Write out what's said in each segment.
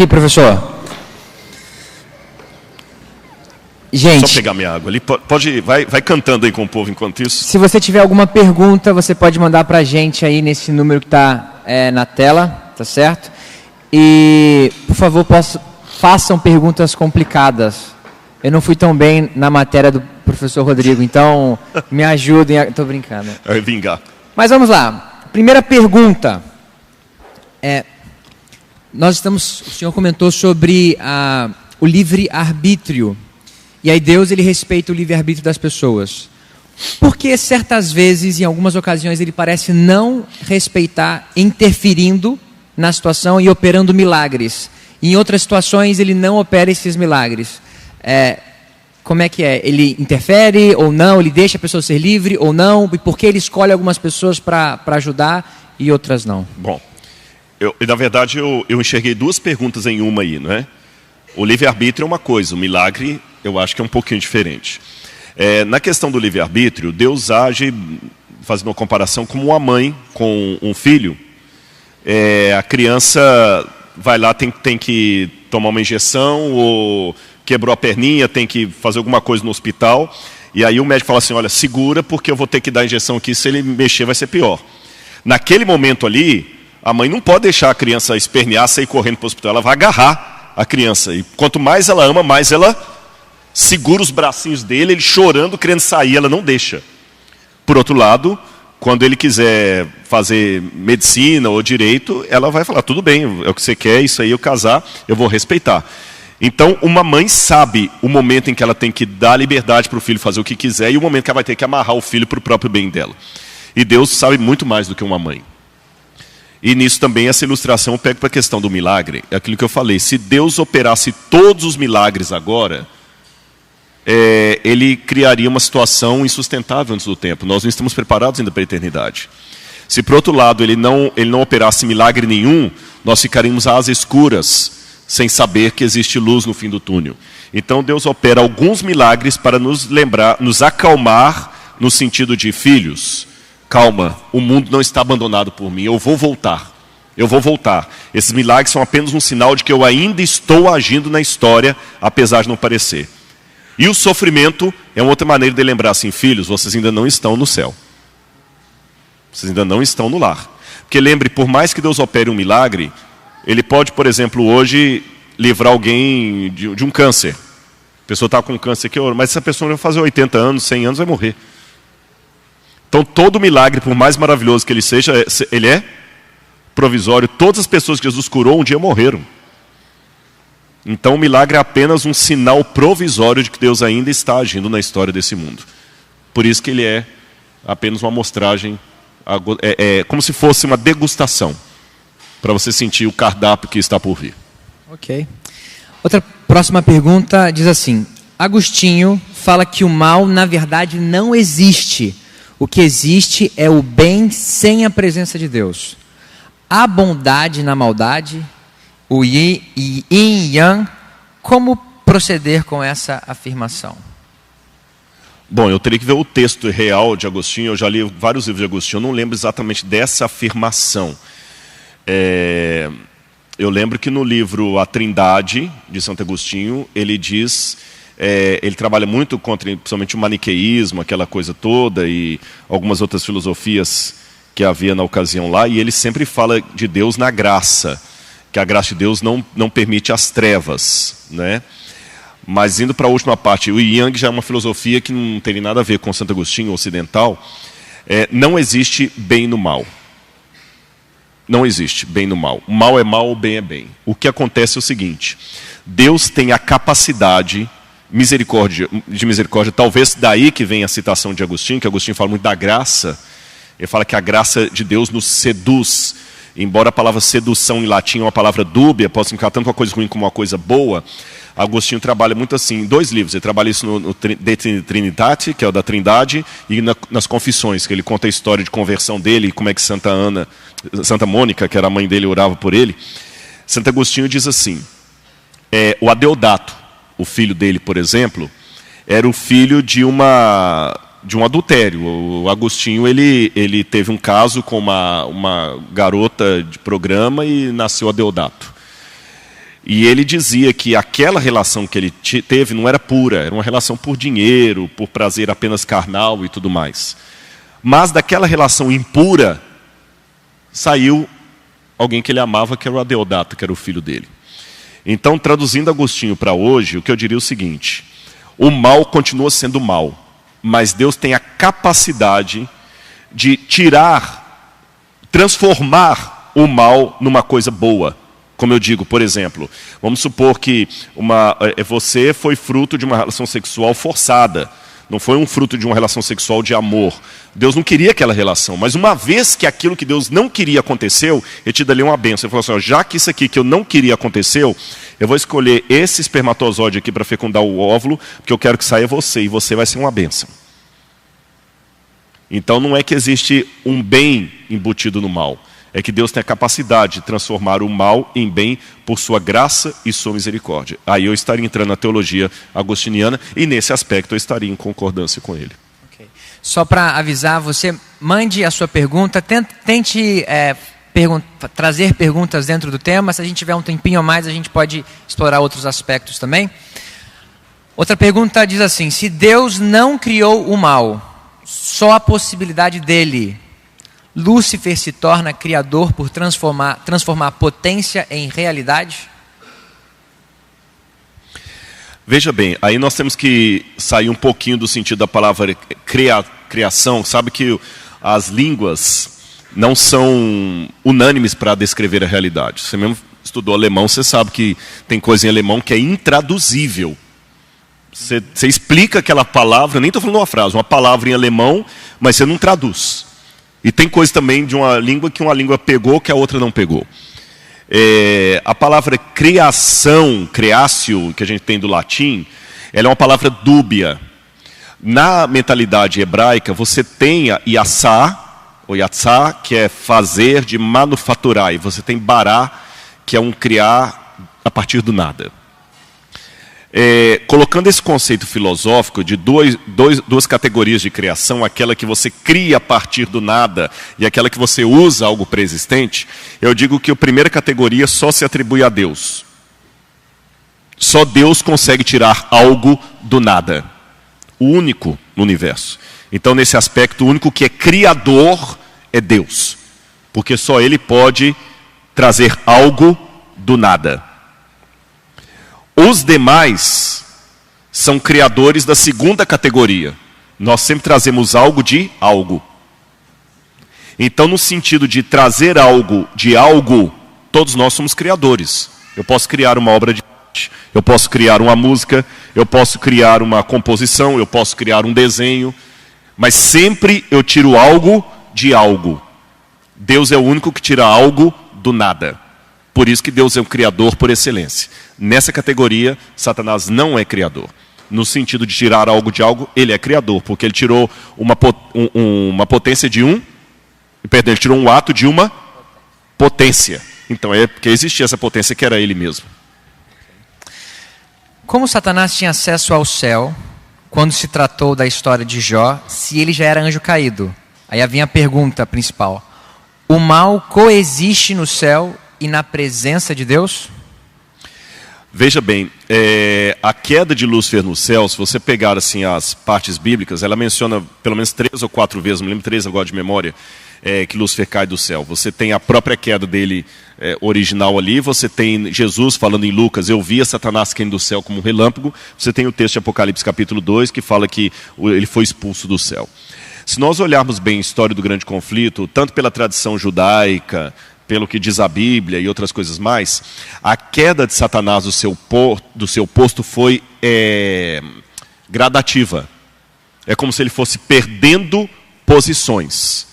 Aqui, professor. Gente, só pegar minha água ali. Vai cantando aí com o povo enquanto isso. Se você tiver alguma pergunta, você pode mandar para a gente aí nesse número que está na tela, tá certo? E, por favor, façam perguntas complicadas. Eu não fui tão bem na matéria do professor Rodrigo, então me ajudem. Estou brincando. Vai vingar. Mas vamos lá. Primeira pergunta. O senhor comentou sobre o livre-arbítrio. E aí Deus, ele respeita o livre-arbítrio das pessoas. Por que certas vezes, em algumas ocasiões, ele parece não respeitar, interferindo na situação e operando milagres? E em outras situações, ele não opera esses milagres. Como é que é? Ele interfere ou não? Ele deixa a pessoa ser livre ou não? E por que ele escolhe algumas pessoas para ajudar e outras não? Bom, na verdade, eu enxerguei duas perguntas em uma aí, não é? O livre-arbítrio é uma coisa, o milagre eu acho que é um pouquinho diferente. Na questão do livre-arbítrio, Deus age, fazendo uma comparação, como uma mãe com um filho. A criança vai lá, tem que tomar uma injeção, ou quebrou a perninha, tem que fazer alguma coisa no hospital, e aí o médico fala assim, olha, segura, porque eu vou ter que dar a injeção aqui, se ele mexer vai ser pior. Naquele momento ali, a mãe não pode deixar a criança espernear, sair correndo para o hospital, ela vai agarrar a criança, e quanto mais ela ama, mais ela segura os bracinhos dele, ele chorando, querendo sair, ela não deixa. Por outro lado, quando ele quiser fazer medicina ou direito, ela vai falar, tudo bem, é o que você quer, isso aí eu casar, eu vou respeitar. Então, uma mãe sabe o momento em que ela tem que dar liberdade para o filho fazer o que quiser e o momento que ela vai ter que amarrar o filho para o próprio bem dela. E Deus sabe muito mais do que uma mãe. E nisso também essa ilustração eu pego para a questão do milagre. É aquilo que eu falei, se Deus operasse todos os milagres agora, ele criaria uma situação insustentável antes do tempo. Nós não estamos preparados ainda para a eternidade. Se, por outro lado, ele não operasse milagre nenhum, nós ficaríamos às escuras, sem saber que existe luz no fim do túnel. Então, Deus opera alguns milagres para nos lembrar, nos acalmar, no sentido de, filhos, calma, o mundo não está abandonado por mim, eu vou voltar. Eu vou voltar. Esses milagres são apenas um sinal de que eu ainda estou agindo na história, apesar de não parecer. E o sofrimento é uma outra maneira de lembrar assim, filhos, vocês ainda não estão no céu. Vocês ainda não estão no lar. Porque lembre, por mais que Deus opere um milagre, ele pode, por exemplo, hoje livrar alguém de um câncer. A pessoa está com câncer aqui, mas essa pessoa vai fazer 80 anos, 100 anos, vai morrer. Então todo milagre, por mais maravilhoso que ele seja, ele é provisório. Todas as pessoas que Jesus curou um dia morreram. Então o milagre é apenas um sinal provisório de que Deus ainda está agindo na história desse mundo. Por isso que ele é apenas uma amostragem, como se fosse uma degustação, para você sentir o cardápio que está por vir. Ok. Outra próxima pergunta diz assim, Agostinho fala que o mal na verdade não existe. O que existe é o bem sem a presença de Deus. Há bondade na maldade? O yin e yang, como proceder com essa afirmação? Bom, eu teria que ver o texto real de Agostinho, eu já li vários livros de Agostinho, eu não lembro exatamente dessa afirmação. Eu lembro que no livro A Trindade, de Santo Agostinho, ele diz, ele trabalha muito contra, principalmente o maniqueísmo, aquela coisa toda, e algumas outras filosofias que havia na ocasião lá, e ele sempre fala de Deus na graça, que a graça de Deus não permite as trevas, né? Mas indo para a última parte, o Yang já é uma filosofia que não tem nada a ver com Santo Agostinho ocidental. Não existe bem no mal. Não existe bem no mal. O mal é mal, o bem é bem. O que acontece é o seguinte, Deus tem a capacidade de misericórdia, talvez daí que vem a citação de Agostinho, que Agostinho fala muito da graça. Ele fala que a graça de Deus nos seduz. Embora a palavra sedução em latim é uma palavra dúbia, pode significar tanto uma coisa ruim como uma coisa boa, Agostinho trabalha muito assim, em dois livros. Ele trabalha isso no De Trinitate, que é o da Trindade, e nas Confissões, que ele conta a história de conversão dele, e como é que Santa Mônica, que era a mãe dele, orava por ele. Santo Agostinho diz assim, o Adeodato, o filho dele, por exemplo, era o filho de um adultério. O Agostinho ele teve um caso com uma garota de programa e nasceu Adeodato. E ele dizia que aquela relação que ele teve não era pura, era uma relação por dinheiro, por prazer apenas carnal e tudo mais. Mas daquela relação impura, saiu alguém que ele amava, que era o Adeodato, que era o filho dele. Então, traduzindo Agostinho para hoje, o que eu diria é o seguinte: o mal continua sendo mal, mas Deus tem a capacidade de transformar o mal numa coisa boa. Como eu digo, por exemplo, vamos supor que você foi fruto de uma relação sexual forçada. Não foi um fruto de uma relação sexual de amor. Deus não queria aquela relação. Mas uma vez que aquilo que Deus não queria aconteceu, Ele te dá ali uma bênção. Ele falou assim, ó, já que isso aqui que eu não queria aconteceu, eu vou escolher esse espermatozoide aqui para fecundar o óvulo, porque eu quero que saia você, e você vai ser uma bênção. Então não é que existe um bem embutido no mal. É que Deus tem a capacidade de transformar o mal em bem por sua graça e sua misericórdia. Aí eu estaria entrando na teologia agostiniana e nesse aspecto eu estaria em concordância com ele. Okay. Só para avisar, você mande a sua pergunta, tente trazer perguntas dentro do tema. Se a gente tiver um tempinho a mais, a gente pode explorar outros aspectos também. Outra pergunta diz assim: se Deus não criou o mal, só a possibilidade dele, Lúcifer se torna criador por transformar potência em realidade? Veja bem, aí nós temos que sair um pouquinho do sentido da palavra criação. Sabe que as línguas não são unânimes para descrever a realidade. Você mesmo estudou alemão, você sabe que tem coisa em alemão que é intraduzível. Você explica aquela palavra, nem estou falando uma frase, uma palavra em alemão, mas você não traduz. E tem coisa também de uma língua que uma língua pegou que a outra não pegou. A palavra criação, creatio, que a gente tem do latim, ela é uma palavra dúbia. Na mentalidade hebraica, você tem a yatsá, ou yatsá, que é fazer de manufaturar, e você tem bará, que é um criar a partir do nada. Colocando esse conceito filosófico de duas categorias de criação, aquela que você cria a partir do nada e aquela que você usa algo pré-existente, eu digo que a primeira categoria só se atribui a Deus. Só Deus consegue tirar algo do nada. O único no universo. Então, nesse aspecto, o único que é criador é Deus. Porque só Ele pode trazer algo do nada. Os demais são criadores da segunda categoria. Nós sempre trazemos algo de algo. Então, no sentido de trazer algo de algo, todos nós somos criadores. Eu posso criar uma obra de arte, eu posso criar uma música, eu posso criar uma composição, eu posso criar um desenho, mas sempre eu tiro algo de algo. Deus é o único que tira algo do nada. Por isso que Deus é um criador por excelência. Nessa categoria, Satanás não é criador. No sentido de tirar algo de algo, ele é criador, porque ele tirou uma potência de ele tirou um ato de uma potência. Então é porque existia essa potência que era ele mesmo. Como Satanás tinha acesso ao céu, quando se tratou da história de Jó, se ele já era anjo caído? Aí havia a pergunta principal: o mal coexiste no céu e na presença de Deus? Veja bem, a queda de Lúcifer no céu, se você pegar assim, as partes bíblicas, ela menciona pelo menos 3 ou 4 vezes, não me lembro 3 agora de memória, que Lúcifer cai do céu. Você tem a própria queda dele original ali, você tem Jesus falando em Lucas, eu via Satanás caindo do céu como um relâmpago, você tem o texto de Apocalipse capítulo 2, que fala que ele foi expulso do céu. Se nós olharmos bem a história do grande conflito, tanto pela tradição judaica, pelo que diz a Bíblia e outras coisas mais, a queda de Satanás do seu posto foi gradativa. É como se ele fosse perdendo posições.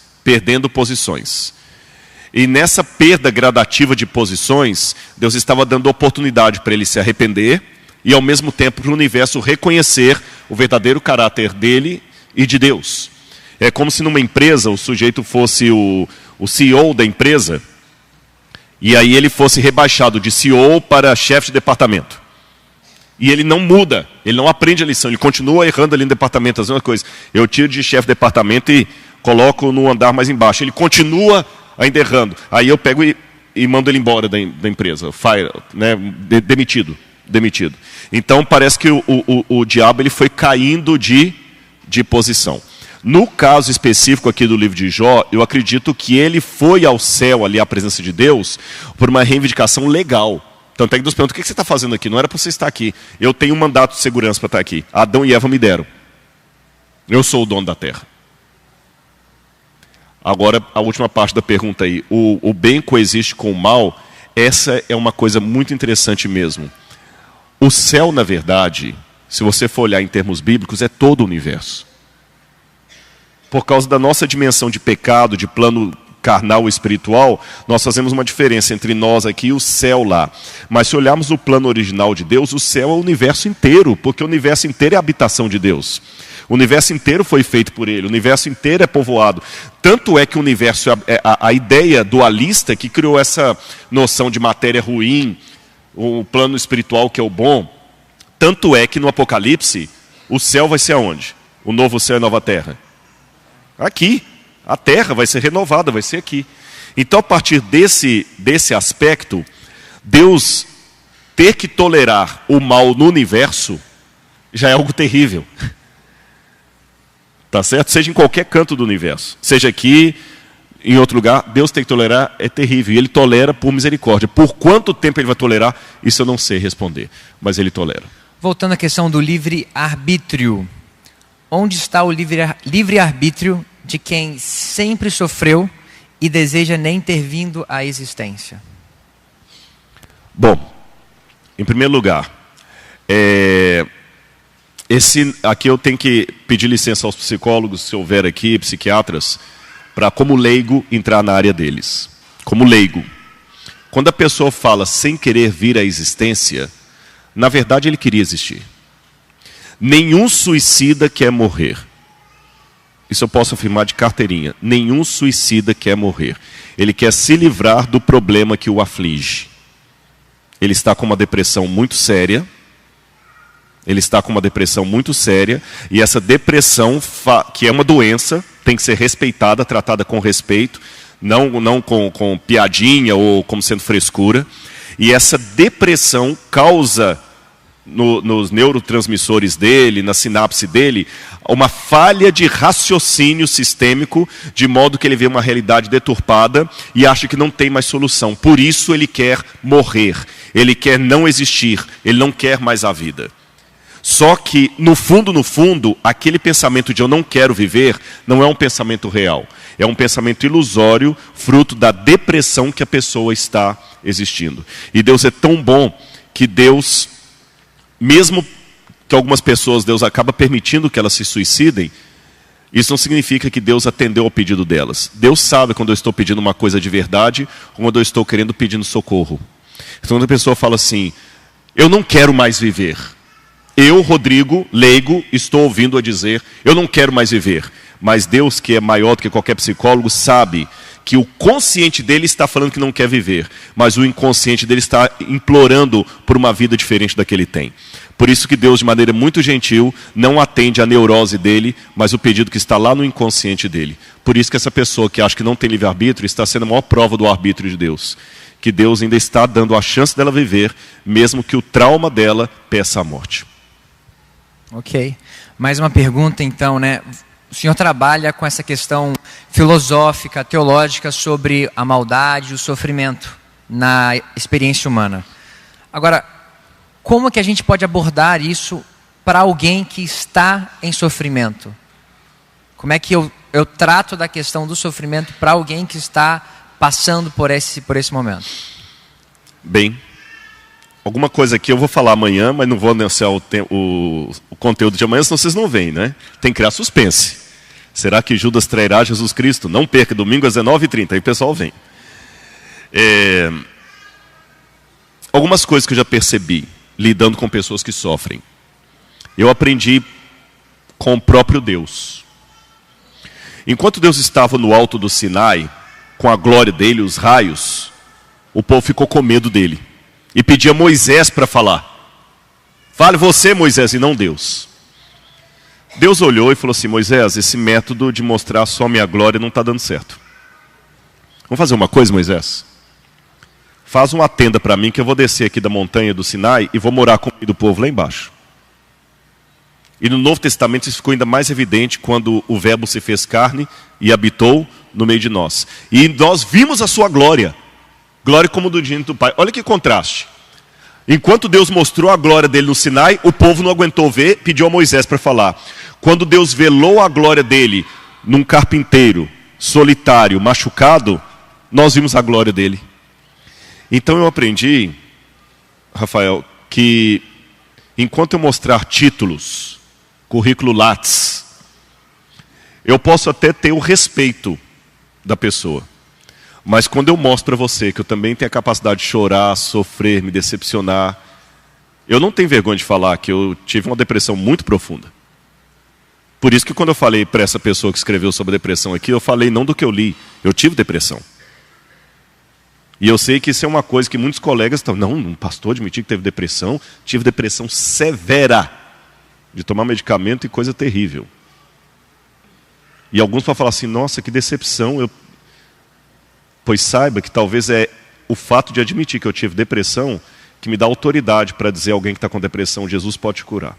E nessa perda gradativa de posições, Deus estava dando oportunidade para ele se arrepender e ao mesmo tempo para o universo reconhecer o verdadeiro caráter dele e de Deus. É como se numa empresa o sujeito fosse o CEO da empresa, e aí ele fosse rebaixado de CEO para chefe de departamento. E ele não muda, ele não aprende a lição, ele continua errando ali no departamento, as mesmas coisas. Eu tiro de chefe de departamento e coloco no andar mais embaixo. Ele continua ainda errando. Aí eu pego e e mandam ele embora da empresa, fire, né, demitido. Então parece que o diabo ele foi caindo de posição. No caso específico aqui do livro de Jó, eu acredito que ele foi ao céu, ali à presença de Deus, por uma reivindicação legal. Tanto é que Deus pergunta, o que você está fazendo aqui? Não era para você estar aqui. Eu tenho um mandato de segurança para estar aqui. Adão e Eva me deram. Eu sou o dono da terra. Agora, a última parte da pergunta aí. O bem coexiste com o mal? Essa é uma coisa muito interessante mesmo. O céu, na verdade, se você for olhar em termos bíblicos, é todo o universo. Por causa da nossa dimensão de pecado, de plano carnal e espiritual, nós fazemos uma diferença entre nós aqui e o céu lá. Mas se olharmos o plano original de Deus, o céu é o universo inteiro, porque o universo inteiro é a habitação de Deus. O universo inteiro foi feito por Ele, o universo inteiro é povoado. Tanto é que o universo é a ideia dualista que criou essa noção de matéria ruim, o plano espiritual que é o bom. Tanto é que no Apocalipse, o céu vai ser aonde? O novo céu e a nova terra? Aqui. A terra vai ser renovada, vai ser aqui. Então, a partir desse aspecto, Deus ter que tolerar o mal no universo já é algo terrível. Tá certo? Seja em qualquer canto do universo. Seja aqui, em outro lugar, Deus tem que tolerar, é terrível. E Ele tolera por misericórdia. Por quanto tempo Ele vai tolerar, isso eu não sei responder. Mas Ele tolera. Voltando à questão do livre-arbítrio. Onde está o livre-arbítrio de quem sempre sofreu e deseja nem ter vindo à existência? Bom, em primeiro lugar, aqui eu tenho que pedir licença aos psicólogos, se houver aqui, psiquiatras, para, como leigo, entrar na área deles. Como leigo. Quando a pessoa fala sem querer vir à existência, na verdade ele queria existir. Nenhum suicida quer morrer. Isso eu posso afirmar de carteirinha. Nenhum suicida quer morrer. Ele quer se livrar do problema que o aflige. Ele está com uma depressão muito séria. E essa depressão, que é uma doença, tem que ser respeitada, tratada com respeito, não com piadinha ou como sendo frescura. E essa depressão causa nos neurotransmissores dele, na sinapse dele, uma falha de raciocínio sistêmico, de modo que ele vê uma realidade deturpada e acha que não tem mais solução. Por isso ele quer morrer, ele quer não existir, ele não quer mais a vida. Só que, no fundo, aquele pensamento de eu não quero viver, não é um pensamento real. É um pensamento ilusório, fruto da depressão que a pessoa está existindo. E Deus é tão bom que Deus, mesmo que algumas pessoas, Deus acaba permitindo que elas se suicidem, isso não significa que Deus atendeu ao pedido delas. Deus sabe quando eu estou pedindo uma coisa de verdade, ou quando eu estou pedindo socorro. Então, quando a pessoa fala assim, eu não quero mais viver. Eu, Rodrigo, leigo, estou ouvindo a dizer, eu não quero mais viver. Mas Deus, que é maior do que qualquer psicólogo, sabe que o consciente dele está falando que não quer viver, mas o inconsciente dele está implorando por uma vida diferente da que ele tem. Por isso que Deus, de maneira muito gentil, não atende a neurose dele, mas o pedido que está lá no inconsciente dele. Por isso que essa pessoa que acha que não tem livre-arbítrio está sendo a maior prova do arbítrio de Deus. Que Deus ainda está dando a chance dela viver, mesmo que o trauma dela peça a morte. Ok. Mais uma pergunta então, né? O senhor trabalha com essa questão filosófica, teológica sobre a maldade e o sofrimento na experiência humana. Agora, como que a gente pode abordar isso para alguém que está em sofrimento? Como é que eu trato da questão do sofrimento para alguém que está passando por esse momento? Bem, alguma coisa aqui eu vou falar amanhã, mas não vou anunciar o conteúdo de amanhã, senão vocês não veem, né? Tem que criar suspense. Será que Judas trairá Jesus Cristo? Não perca, domingo às 19h30, aí o pessoal vem. Algumas coisas que eu já percebi, lidando com pessoas que sofrem. Eu aprendi com o próprio Deus. Enquanto Deus estava no alto do Sinai, com a glória dele, os raios, o povo ficou com medo dele. E pedia Moisés para falar. Fale você, Moisés, e não Deus. Deus olhou e falou assim, Moisés, esse método de mostrar só minha glória não está dando certo. Vamos fazer uma coisa, Moisés? faz uma tenda para mim que eu vou descer aqui da montanha do Sinai e vou morar com o meio do povo lá embaixo. E no Novo Testamento isso ficou ainda mais evidente quando o Verbo se fez carne e habitou no meio de nós. E nós vimos a sua glória. Glória como do unigênito do Pai. Olha que contraste. Enquanto Deus mostrou a glória dele no Sinai, o povo não aguentou ver, pediu a Moisés para falar. Quando Deus velou a glória dele num carpinteiro, solitário, machucado, nós vimos a glória dele. Então eu aprendi, Rafael, que enquanto eu mostrar títulos, currículo Lattes, eu posso até ter o respeito da pessoa. Mas quando eu mostro para você que eu também tenho a capacidade de chorar, sofrer, me decepcionar, eu não tenho vergonha de falar que eu tive uma depressão muito profunda. Por isso que quando eu falei para essa pessoa que escreveu sobre depressão aqui, eu falei não do que eu li, eu tive depressão. E eu sei que isso é uma coisa que muitos colegas estão, não, um pastor admitiu que teve depressão, tive depressão severa, de tomar medicamento e coisa terrível. E alguns vão falar assim, nossa, que decepção, pois saiba que talvez é o fato de admitir que eu tive depressão que me dá autoridade para dizer a alguém que está com depressão, Jesus pode te curar.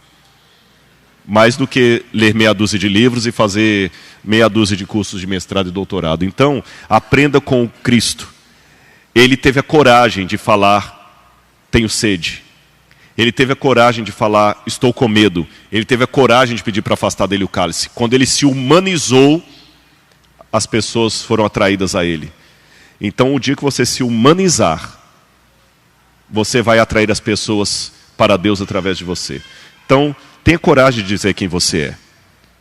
Mais do que ler meia dúzia de livros e fazer meia dúzia de cursos de mestrado e doutorado. Então, aprenda com o Cristo. Ele teve a coragem de falar, tenho sede. Ele teve a coragem de falar, estou com medo. Ele teve a coragem de pedir para afastar dele o cálice. Quando ele se humanizou, as pessoas foram atraídas a ele. Então, o dia que você se humanizar, você vai atrair as pessoas para Deus através de você. Então, tenha coragem de dizer quem você é.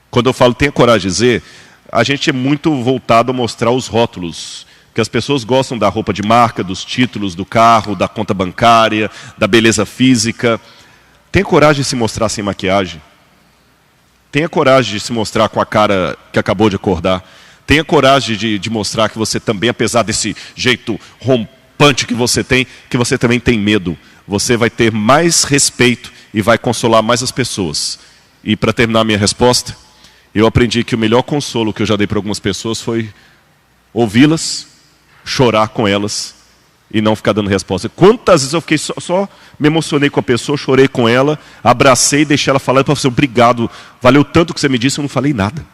Quando eu falo tenha coragem de dizer, a gente é muito voltado a mostrar os rótulos. Porque as pessoas gostam da roupa de marca, dos títulos do carro, da conta bancária, da beleza física. Tenha coragem de se mostrar sem maquiagem. Tenha coragem de se mostrar com a cara que acabou de acordar. Tenha coragem de mostrar que você também, apesar desse jeito rompante que você também tem medo. Você vai ter mais respeito e vai consolar mais as pessoas. E para terminar a minha resposta, eu aprendi que o melhor consolo que eu já dei para algumas pessoas foi ouvi-las, chorar com elas e não ficar dando resposta. Quantas vezes eu fiquei só me emocionei com a pessoa, chorei com ela, abracei, deixei ela falar e falei, obrigado, valeu tanto que você me disse, eu não falei nada.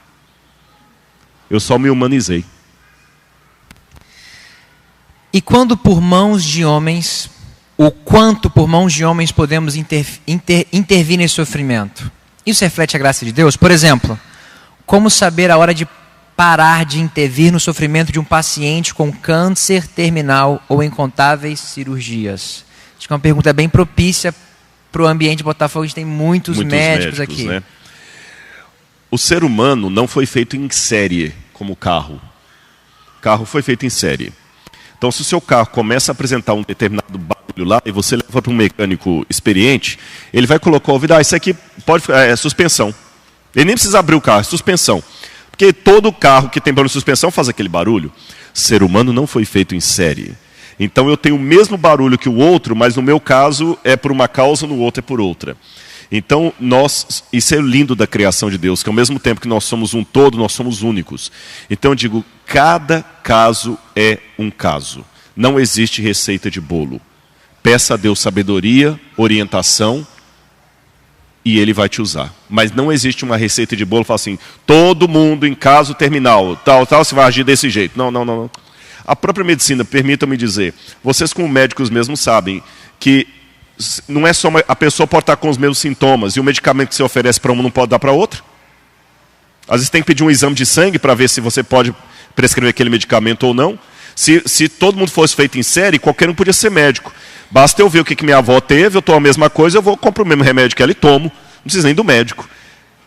Eu só me humanizei. E quando por mãos de homens, o quanto por mãos de homens podemos intervir nesse sofrimento? Isso reflete a graça de Deus? Por exemplo, como saber a hora de parar de intervir no sofrimento de um paciente com câncer terminal ou incontáveis cirurgias? Acho que é uma pergunta bem propícia para o ambiente de Botafogo. A gente tem muitos médicos aqui. Né? O ser humano não foi feito em série como o carro. O carro foi feito em série. Então, se o seu carro começa a apresentar um determinado barulho lá e você leva para um mecânico experiente, ele vai colocar o ouvido, isso aqui pode é suspensão. Ele nem precisa abrir o carro, é suspensão. Porque todo carro que tem barulho de suspensão faz aquele barulho. O ser humano não foi feito em série. Então eu tenho o mesmo barulho que o outro, mas no meu caso é por uma causa, no outro é por outra. Então isso é lindo da criação de Deus, que ao mesmo tempo que nós somos um todo, nós somos únicos. Então eu digo, cada caso é um caso. Não existe receita de bolo. Peça a Deus sabedoria, orientação, e Ele vai te usar. Mas não existe uma receita de bolo, fala assim, todo mundo em caso terminal, tal, você vai agir desse jeito. Não. A própria medicina, permitam-me dizer, vocês como médicos mesmo sabem que não é só a pessoa pode estar com os mesmos sintomas e o medicamento que você oferece para uma não pode dar para outra. Às vezes tem que pedir um exame de sangue para ver se você pode prescrever aquele medicamento ou não. Se todo mundo fosse feito em série, qualquer um podia ser médico. Basta eu ver o que minha avó teve, eu tomo a mesma coisa, eu vou compro o mesmo remédio que ela e tomo. Não precisa nem do médico.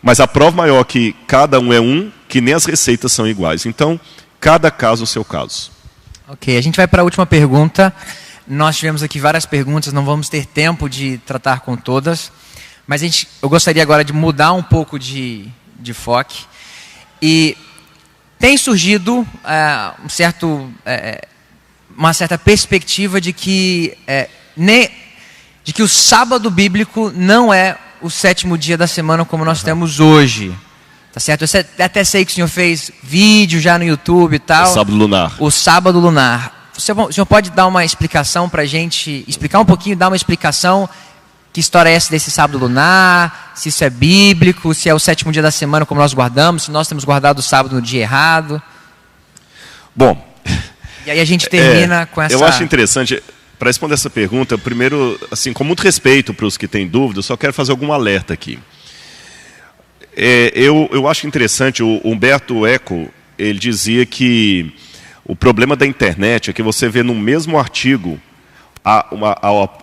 Mas a prova maior é que cada um é um, que nem as receitas são iguais. Então, cada caso é o seu caso. Ok, a gente vai para a última pergunta. Nós tivemos aqui várias perguntas, não vamos ter tempo de tratar com todas. Mas eu gostaria agora de mudar um pouco de foco. E tem surgido uma certa perspectiva de que o sábado bíblico não é o 7º dia da semana como nós temos hoje. Tá certo? Eu até sei que o senhor fez vídeo já no YouTube e tal. O sábado lunar. O sábado lunar. o senhor pode dar uma explicação para a gente, explicar um pouquinho, dar uma explicação, que história é essa desse sábado lunar, se isso é bíblico, se é o 7º dia da semana como nós guardamos, se nós temos guardado o sábado no dia errado. Bom, e aí a gente termina com essa... Eu acho interessante, para responder essa pergunta, primeiro, assim, com muito respeito para os que têm dúvidas, só quero fazer algum alerta aqui. Eu acho interessante, o Humberto Eco, ele dizia que o problema da internet é que você vê no mesmo artigo a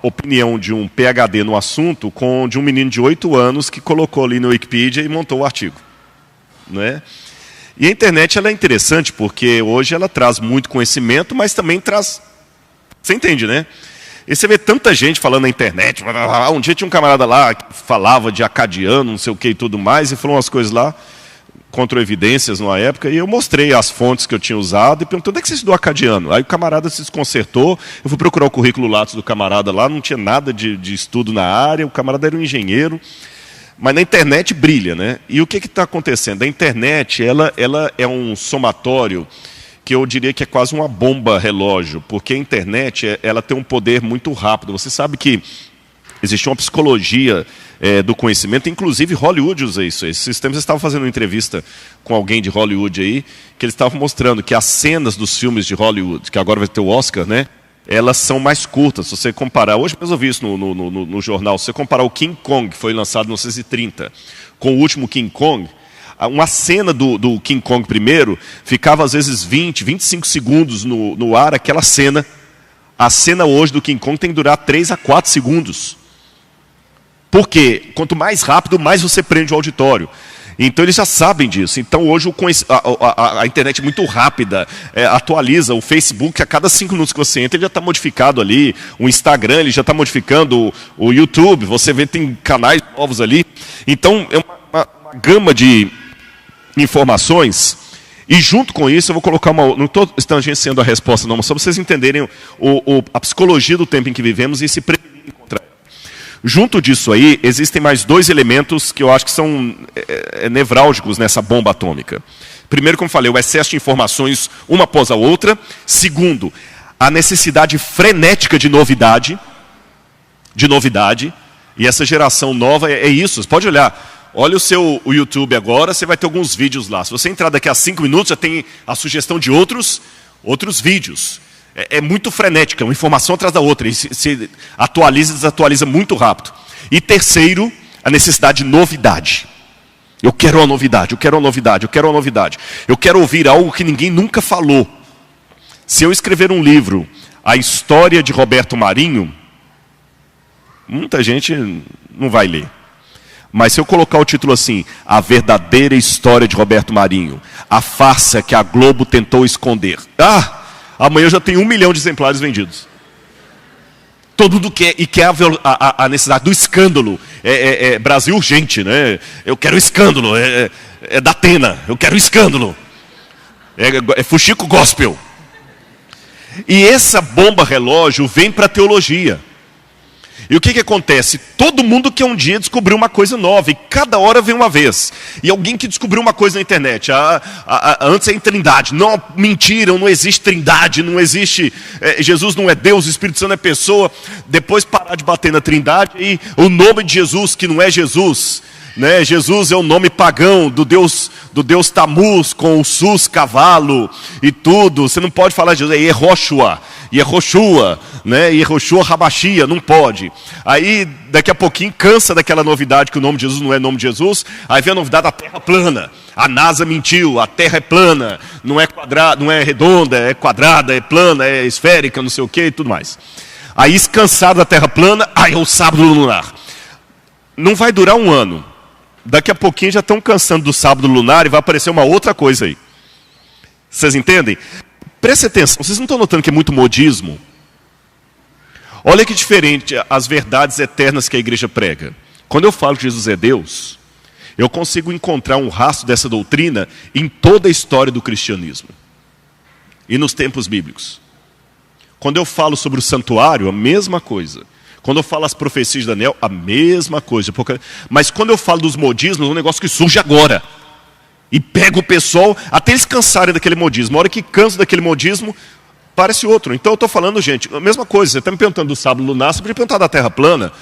opinião de um PhD no assunto com de um menino de 8 anos que colocou ali no Wikipedia e montou o artigo. Não é? E a internet ela é interessante porque hoje ela traz muito conhecimento, mas também traz... Você entende, né? E você vê tanta gente falando na internet. Um dia tinha um camarada lá que falava de acadiano, não sei o que e tudo mais, e falou umas coisas lá, contra evidências numa época, e eu mostrei as fontes que eu tinha usado e perguntou: onde é que você estudou acadiano? Aí o camarada se desconcertou, eu fui procurar o currículo Lattes do camarada lá, não tinha nada de estudo na área, o camarada era um engenheiro. Mas na internet brilha, né? E o que está acontecendo? A internet ela é um somatório que eu diria que é quase uma bomba relógio, porque a internet ela tem um poder muito rápido. Você sabe que existe uma psicologia do conhecimento, inclusive Hollywood usa isso. Esses tempos eu estava fazendo uma entrevista com alguém de Hollywood aí, que eles estavam mostrando que as cenas dos filmes de Hollywood, que agora vai ter o Oscar, né? Elas são mais curtas. Se você comparar, hoje mesmo eu vi isso no jornal, se você comparar o King Kong, que foi lançado em 1930, com o último King Kong, uma cena do King Kong primeiro, ficava às vezes 20, 25 segundos no ar, aquela cena. A cena hoje do King Kong tem que durar 3 a 4 segundos. Por quê? Quanto mais rápido, mais você prende o auditório. Então eles já sabem disso. Então hoje a internet é muito rápida, atualiza. O Facebook, a cada 5 minutos que você entra, ele já está modificado ali. O Instagram, ele já está modificando. O YouTube, você vê, tem canais novos ali. Então é uma gama de informações. E junto com isso, eu vou colocar não estou tangenciando a resposta não, mas só para vocês entenderem a psicologia do tempo em que vivemos e se prevenir contra ela. Junto disso aí, existem mais 2 elementos que eu acho que são nevrálgicos nessa bomba atômica. Primeiro, como falei, o excesso de informações uma após a outra. Segundo, a necessidade frenética de novidade. E essa geração nova é isso. Você pode olhar, olha o YouTube agora, você vai ter alguns vídeos lá. Se você entrar daqui a 5 minutos, já tem a sugestão de outros vídeos. É muito frenética, uma informação atrás da outra, e se atualiza e desatualiza muito rápido. E terceiro, a necessidade de novidade. Eu quero uma novidade, eu quero uma novidade, eu quero uma novidade. Eu quero ouvir algo que ninguém nunca falou. Se eu escrever um livro, A História de Roberto Marinho, muita gente não vai ler. Mas se eu colocar o título assim, A Verdadeira História de Roberto Marinho, a farsa que a Globo tentou esconder. Amanhã eu já tenho 1 milhão de exemplares vendidos. Todo mundo quer, e quer a necessidade do escândalo. Brasil urgente, né? Eu quero escândalo, é da Atena, eu quero escândalo. É fuxico gospel. E essa bomba relógio vem para a teologia. E o que acontece? Todo mundo quer um dia descobrir uma coisa nova, e cada hora vem uma vez. E alguém que descobriu uma coisa na internet, antes é em trindade. Não, mentira, não existe trindade, não existe, Jesus não é Deus, o Espírito Santo é pessoa. Depois parar de bater na trindade, e o nome de Jesus, que não é Jesus, né? Jesus é o nome pagão do Deus Tamuz, com o sus, cavalo e tudo. Você não pode falar de Jesus, é Yehoshua, né? Yehoshua Habashia, não pode. Aí daqui a pouquinho cansa daquela novidade que o nome de Jesus não é nome de Jesus. Aí vem a novidade da terra plana. A NASA mentiu, a terra é plana, não é quadrada, não é redonda, é quadrada, é plana, é esférica, não sei o que e tudo mais. Aí cansado da terra plana, é o sábado lunar. Não vai durar 1 ano. Daqui a pouquinho já estão cansando do sábado lunar e vai aparecer uma outra coisa aí. Vocês entendem? Preste atenção, vocês não estão notando que é muito modismo? Olha que diferente as verdades eternas que a igreja prega. Quando eu falo que Jesus é Deus, eu consigo encontrar um rastro dessa doutrina em toda a história do cristianismo. E nos tempos bíblicos. Quando eu falo sobre o santuário, a mesma coisa. Quando eu falo as profecias de Daniel, a mesma coisa. Mas quando eu falo dos modismos, é um negócio que surge agora. E pega o pessoal, até eles cansarem daquele modismo. A hora que cansa daquele modismo, parece outro. Então eu estou falando, gente, a mesma coisa. Você está me perguntando do sábado lunar, você podia perguntar da terra plana,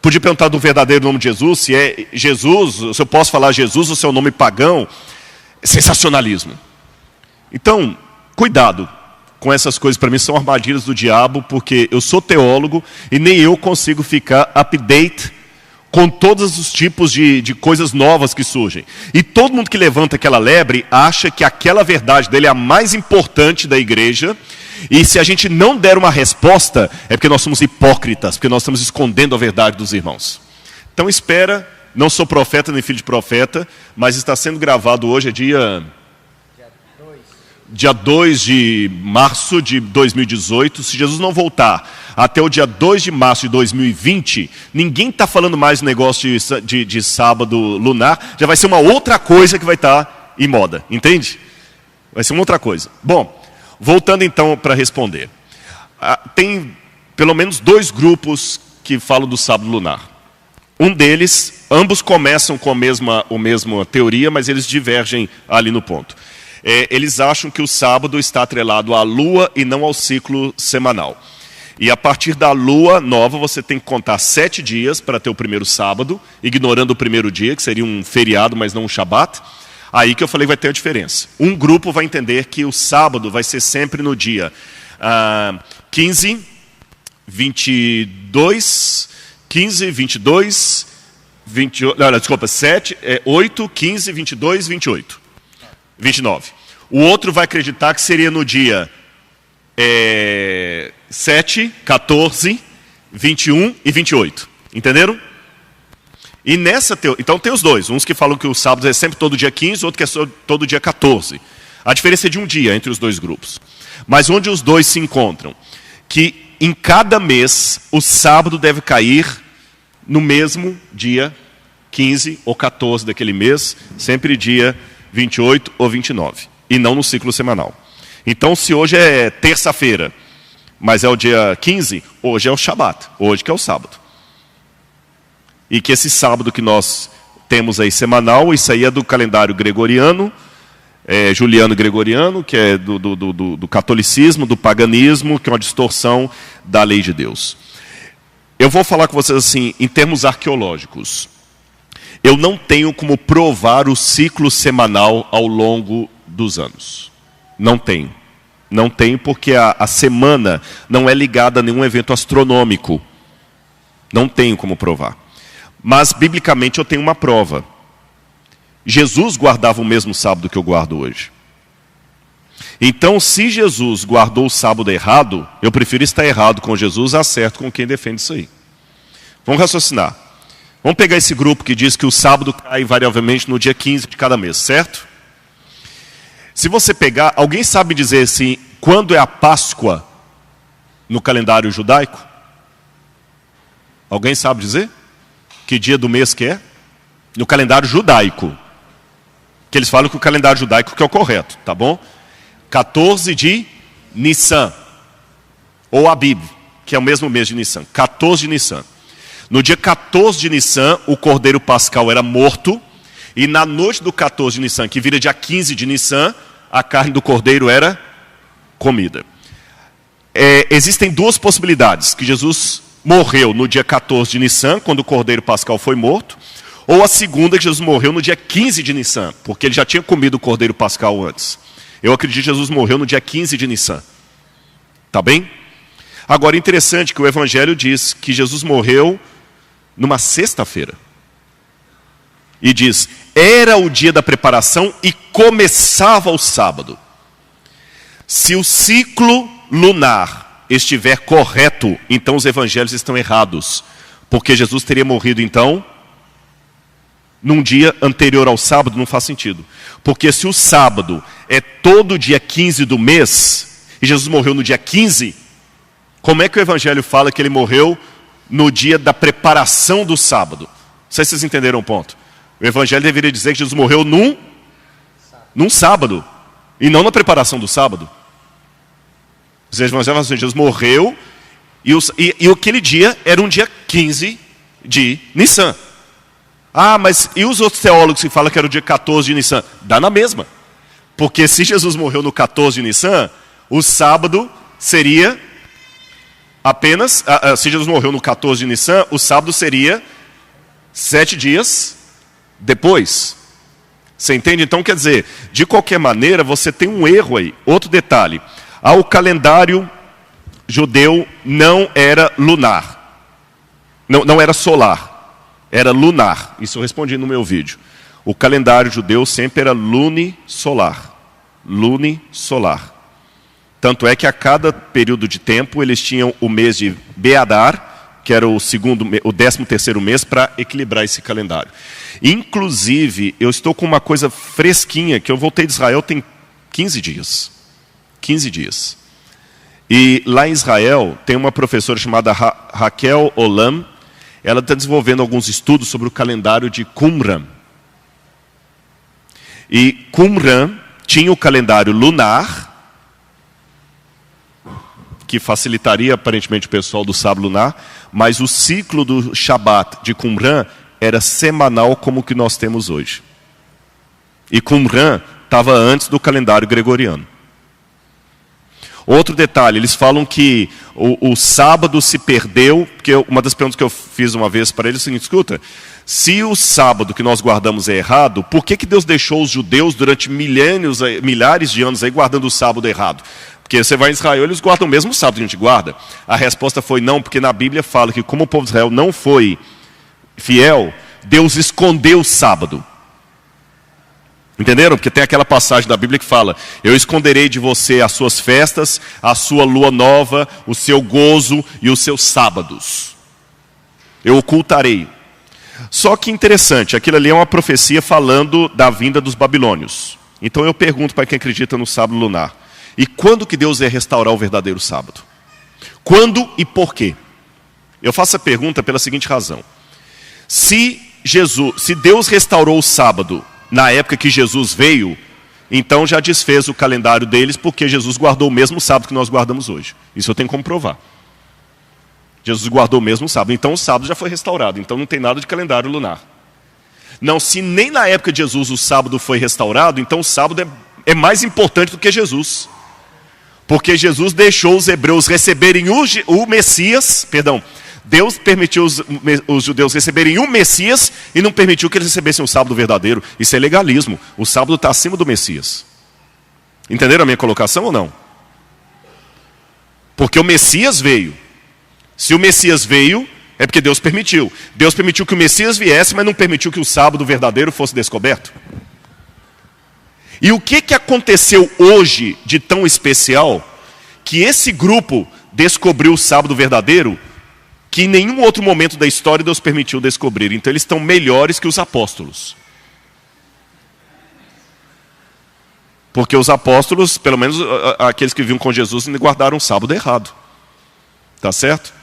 podia perguntar do verdadeiro nome de Jesus, se é Jesus, se eu posso falar Jesus ou se é o nome pagão. Sensacionalismo. Então, cuidado com essas coisas. Para mim são armadilhas do diabo, porque eu sou teólogo e nem eu consigo ficar update com todos os tipos de coisas novas que surgem. E todo mundo que levanta aquela lebre acha que aquela verdade dele é a mais importante da igreja, e se a gente não der uma resposta, é porque nós somos hipócritas, porque nós estamos escondendo a verdade dos irmãos. Então espera, não sou profeta nem filho de profeta, mas está sendo gravado hoje, é dia 2 de março de 2018, se Jesus não voltar até o dia 2 de março de 2020, ninguém está falando mais do negócio de sábado lunar, já vai ser uma outra coisa que vai estar em moda, entende? Vai ser uma outra coisa. Bom, voltando então para responder. Tem pelo menos 2 grupos que falam do sábado lunar. Um deles, ambos começam com a mesma teoria, mas eles divergem ali no ponto. Eles acham que o sábado está atrelado à lua e não ao ciclo semanal. E a partir da lua nova, você tem que contar 7 dias para ter o primeiro sábado, ignorando o primeiro dia, que seria um feriado, mas não um shabat. Aí que eu falei que vai ter a diferença. Um grupo vai entender que o sábado vai ser sempre no dia 15, 22, 15, 22, 28, não, desculpa, 7, 8, 15, 22, 28. 29. O outro vai acreditar que seria no dia 7, 14, 21 e 28. Entenderam? E nessa teoria, então tem os dois. Uns que falam que o sábado é sempre todo dia 15, outro que é todo dia 14. A diferença é de um dia entre os dois grupos. Mas onde os dois se encontram? Que em cada mês o sábado deve cair no mesmo dia 15 ou 14 daquele mês, sempre dia 28 ou 29, e não no ciclo semanal. Então, se hoje é terça-feira, mas é o dia 15, hoje é o Shabat, hoje que é o sábado. E que esse sábado que nós temos aí semanal, isso aí é do calendário gregoriano, Juliano Gregoriano, que é do catolicismo, do paganismo, que é uma distorção da lei de Deus. Eu vou falar com vocês assim, em termos arqueológicos. Eu não tenho como provar o ciclo semanal ao longo dos anos. Não tenho. Não tenho porque a semana não é ligada a nenhum evento astronômico. Não tenho como provar. Mas, biblicamente, eu tenho uma prova. Jesus guardava o mesmo sábado que eu guardo hoje. Então, se Jesus guardou o sábado errado, eu prefiro estar errado com Jesus, acerto com quem defende isso aí. Vamos raciocinar. Vamos pegar esse grupo que diz que o sábado cai invariavelmente no dia 15 de cada mês, certo? Se você pegar, alguém sabe dizer assim, quando é a Páscoa no calendário judaico? Alguém sabe dizer? Que dia do mês que é? No calendário judaico. Que eles falam que o calendário judaico que é o correto, tá bom? 14 de Nissan. Ou Abib, que é o mesmo mês de Nissan. 14 de Nissan. No dia 14 de Nissan, o cordeiro pascal era morto. E na noite do 14 de Nissan, que vira dia 15 de Nissan, a carne do cordeiro era comida. Existem 2 possibilidades. Que Jesus morreu no dia 14 de Nissan, quando o cordeiro pascal foi morto. Ou a segunda, que Jesus morreu no dia 15 de Nissan, porque ele já tinha comido o cordeiro pascal antes. Eu acredito que Jesus morreu no dia 15 de Nissan. Tá bem? Agora, interessante que o Evangelho diz que Jesus morreu numa sexta-feira. E diz, era o dia da preparação e começava o sábado. Se o ciclo lunar estiver correto, então os evangelhos estão errados. Porque Jesus teria morrido então num dia anterior ao sábado, não faz sentido. Porque se o sábado é todo dia 15 do mês, e Jesus morreu no dia 15, como é que o evangelho fala que ele morreu no dia da preparação do sábado? Não sei se vocês entenderam o ponto. O evangelho deveria dizer que Jesus morreu num sábado, e não na preparação do sábado. Os evangelhos falam assim, Jesus morreu, e aquele dia era um dia 15 de Nissan. Ah, mas e os outros teólogos que falam que era o dia 14 de Nissan? Dá na mesma. Porque se Jesus morreu no 14 de Nissan, o sábado seria apenas, se Jesus morreu no 14 de Nissan, o sábado seria 7 dias depois. Você entende? Então, quer dizer, de qualquer maneira, você tem um erro aí. Outro detalhe, o calendário judeu não era lunar, não era solar, era lunar. Isso eu respondi no meu vídeo. O calendário judeu sempre era lunisolar. Lunisolar. Tanto é que a cada período de tempo eles tinham o mês de Beadar, que era o 13º mês, para equilibrar esse calendário. Inclusive, eu estou com uma coisa fresquinha, que eu voltei de Israel tem 15 dias. 15 dias. E lá em Israel tem uma professora chamada Raquel Olam. Ela está desenvolvendo alguns estudos sobre o calendário de Qumran. E Qumran tinha o calendário lunar, que facilitaria aparentemente o pessoal do sábado lunar, mas o ciclo do Shabat de Qumran era semanal como o que nós temos hoje. E Qumran estava antes do calendário gregoriano. Outro detalhe, eles falam que o sábado se perdeu, porque uma das perguntas que eu fiz uma vez para eles é o seguinte: escuta, se o sábado que nós guardamos é errado, por que Deus deixou os judeus durante milhares de anos aí guardando o sábado errado? Porque você vai em Israel, eles guardam o mesmo sábado que a gente guarda. A resposta foi não, porque na Bíblia fala que como o povo de Israel não foi fiel, Deus escondeu o sábado. Entenderam? Porque tem aquela passagem da Bíblia que fala: eu esconderei de você as suas festas, a sua lua nova, o seu gozo e os seus sábados. Eu ocultarei. Só que interessante, aquilo ali é uma profecia falando da vinda dos babilônios. Então eu pergunto para quem acredita no sábado lunar: e quando que Deus ia restaurar o verdadeiro sábado? Quando e por quê? Eu faço a pergunta pela seguinte razão: se Deus restaurou o sábado na época que Jesus veio, então já desfez o calendário deles, porque Jesus guardou o mesmo sábado que nós guardamos hoje. Isso eu tenho como provar. Jesus guardou o mesmo sábado, então o sábado já foi restaurado, então não tem nada de calendário lunar. Não, se nem na época de Jesus o sábado foi restaurado, então o sábado é mais importante do que Jesus. Porque Jesus deixou os hebreus receberem o Messias, Deus permitiu os judeus receberem um Messias e não permitiu que eles recebessem o sábado verdadeiro. Isso é legalismo. O sábado está acima do Messias. Entenderam a minha colocação ou não? Porque o Messias veio. Se o Messias veio, é porque Deus permitiu. Deus permitiu que o Messias viesse, mas não permitiu que o sábado verdadeiro fosse descoberto. E o que aconteceu hoje de tão especial que esse grupo descobriu o sábado verdadeiro que em nenhum outro momento da história Deus permitiu descobrir? Então eles estão melhores que os apóstolos. Porque os apóstolos, pelo menos aqueles que viviam com Jesus, guardaram o sábado errado. Tá certo?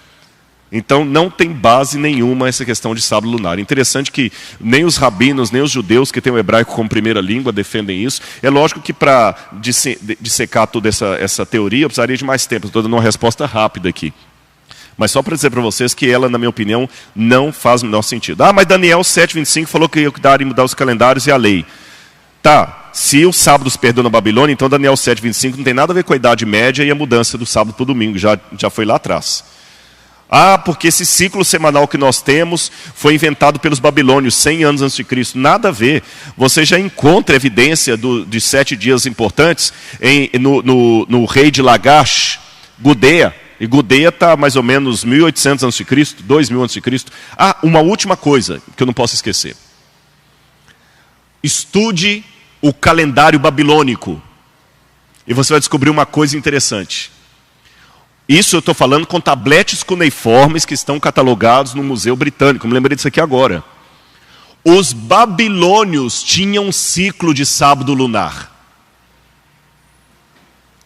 Então não tem base nenhuma essa questão de sábado lunar. Interessante que nem os rabinos, nem os judeus que têm o hebraico como primeira língua defendem isso. É lógico que para dissecar toda essa teoria eu precisaria de mais tempo. Estou dando uma resposta rápida aqui. Mas só para dizer para vocês que ela, na minha opinião, não faz o menor sentido. Mas Daniel 7:25 falou que ia cuidar e mudar os calendários e a lei. Tá, se o sábado se perdeu na Babilônia, então Daniel 7:25 não tem nada a ver com a Idade Média e a mudança do sábado para o domingo, já foi lá atrás. Porque esse ciclo semanal que nós temos foi inventado pelos babilônios 100 anos antes de Cristo. Nada a ver. Você já encontra evidência de 7 dias importantes no rei de Lagash, Gudea. E Gudea está mais ou menos 1800 a.C., 2000 a.C. Uma última coisa que eu não posso esquecer. Estude o calendário babilônico. E você vai descobrir uma coisa interessante. Isso eu estou falando com tabletes cuneiformes que estão catalogados no Museu Britânico. Me lembrei disso aqui agora. Os babilônios tinham um ciclo de sábado lunar.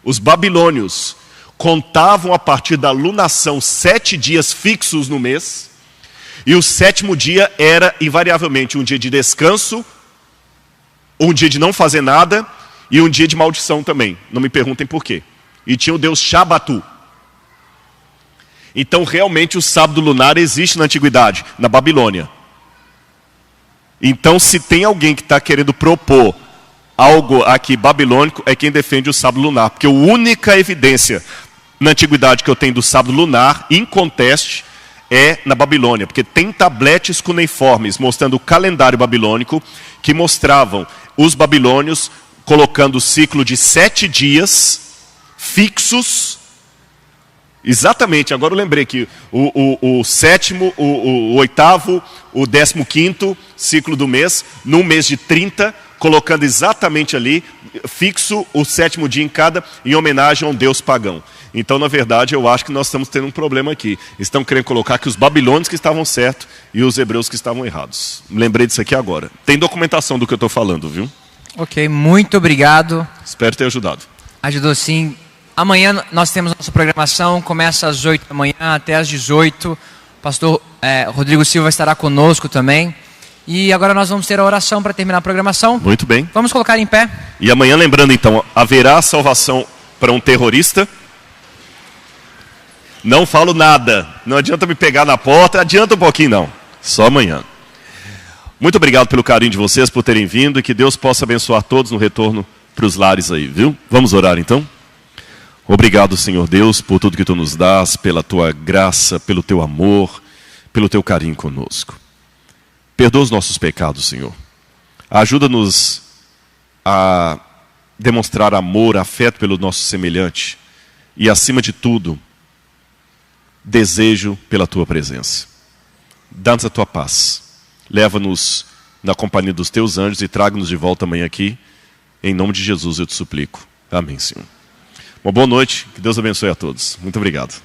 Os babilônios contavam a partir da lunação 7 dias fixos no mês, e o 7º dia era invariavelmente um dia de descanso, um dia de não fazer nada, e um dia de maldição também. Não me perguntem por quê. E tinha o deus Shabatu. Então realmente o sábado lunar existe na antiguidade, na Babilônia. Então se tem alguém que está querendo propor algo aqui babilônico, é quem defende o sábado lunar, porque a única evidência na antiguidade que eu tenho do sábado lunar, inconteste, é na Babilônia, porque tem tabletes cuneiformes mostrando o calendário babilônico que mostravam os babilônios colocando o ciclo de 7 dias fixos. Exatamente, agora eu lembrei que o sétimo, o oitavo, o 15º ciclo do mês, num mês de 30, colocando exatamente ali, fixo o 7º dia em cada, em homenagem a um deus pagão. Então, na verdade, eu acho que nós estamos tendo um problema aqui. Estão querendo colocar que os babilônios que estavam certos e os hebreus que estavam errados. Lembrei disso aqui agora. Tem documentação do que eu estou falando, viu? Ok, muito obrigado. Espero ter ajudado. Ajudou sim. Amanhã nós temos nossa programação, começa às 8 da manhã até às 18. O pastor Rodrigo Silva estará conosco também. E agora nós vamos ter a oração para terminar a programação. Muito bem. Vamos colocar em pé. E amanhã, lembrando então, haverá salvação para um terrorista. Não falo nada. Não adianta me pegar na porta. Adianta um pouquinho, não. Só amanhã. Muito obrigado pelo carinho de vocês, por terem vindo. E que Deus possa abençoar todos no retorno para os lares aí, viu? Vamos orar então? Obrigado, Senhor Deus, por tudo que Tu nos dás, pela Tua graça, pelo Teu amor, pelo Teu carinho conosco. Perdoa os nossos pecados, Senhor. Ajuda-nos a demonstrar amor, afeto pelo nosso semelhante. E, acima de tudo, desejo pela Tua presença. Dá-nos a Tua paz. Leva-nos na companhia dos Teus anjos e traga-nos de volta amanhã aqui. Em nome de Jesus eu te suplico. Amém, Senhor. Uma boa noite. Que Deus abençoe a todos. Muito obrigado.